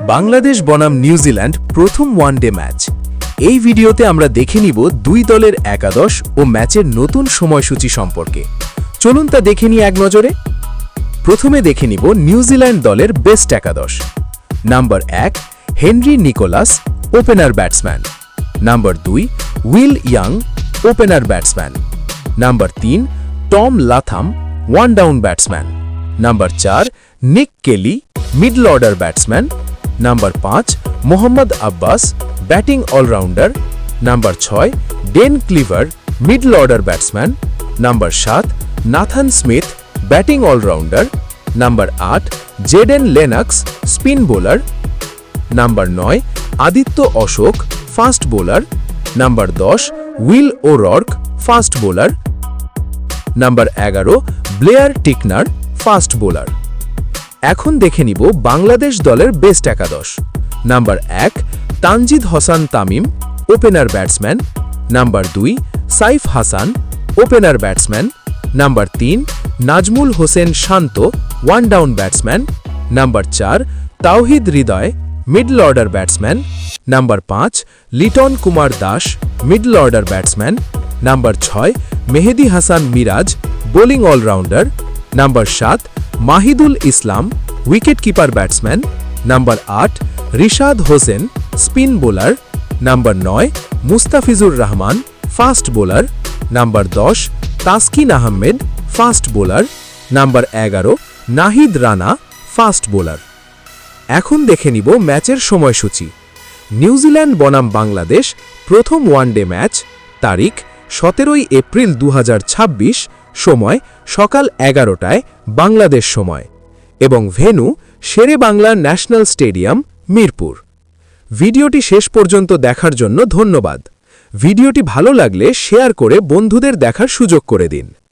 বাংলাদেশ বনাম নিউজিল্যান্ড প্রথম one day match. এই ভিডিওতে আমরা দেখে নিব দুই দলের একাদশ ও ম্যাচের নতুন সময়সূচি সম্পর্কে। চলুন তা দেখে নিই এক নজরে। প্রথমে দেখে নিব নিউজিল্যান্ড দলের বেস্ট একাদশ। Number 1 Henry Nicholls, opener batsman. Number 2 Will Young, opener batsman. Number 3 Tom Latham, one down batsman. Number 4 Nick Kelly, middle order batsman. Number 5 Mohammad Abbas, batting allrounder. Number 6 Dean Cleaver, middle order batsman. Number 7 Nathan Smith, batting allrounder. Number 8 Jayden Lennox, spin bowler. Number 9 Aditya Ashok, fast bowler. Number 10 Will O'Rourke, fast bowler. Number 11 Blair Tickner, fast bowler. এখন দেখে নিব বাংলাদেশ দলের best একাদশ। Number 1 Tanzid Hasan Tamim, opener batsman. Number 2 Saif Hasan, opener batsman. Number 3 Najmul Hossain Shanto, one down batsman. Number 4 Towhid Hridoy, middle order batsman. Number 5 Litton Kumar Das, middle order batsman. Number 6 Mehidy Hasan Miraz, bowling allrounder. Number 7 Mahidul Islam, wicket keeper batsman. Number 8 Rishad Hossain, spin bowler. Number 9 Mustafizur Rahman, fast bowler. Number 10 Taskin Ahmed, fast bowler. Number 11 Nahid Rana, fast bowler. এখন দেখে নিব ম্যাচের সময়সূচি। New Zealand বনাম বাংলাদেশ প্রথম one day match, তারিখ 17 April 2026, সময় সকাল 11টায় বাংলাদেশ সময় এবং ভেন্যু শেরে বাংলা ন্যাশনাল স্টেডিয়াম, মিরপুর। ভিডিওটি শেষ পর্যন্ত দেখার জন্য ধন্যবাদ। ভিডিওটি ভালো লাগলে শেয়ার করে বন্ধুদের দেখার সুযোগ করে দিন।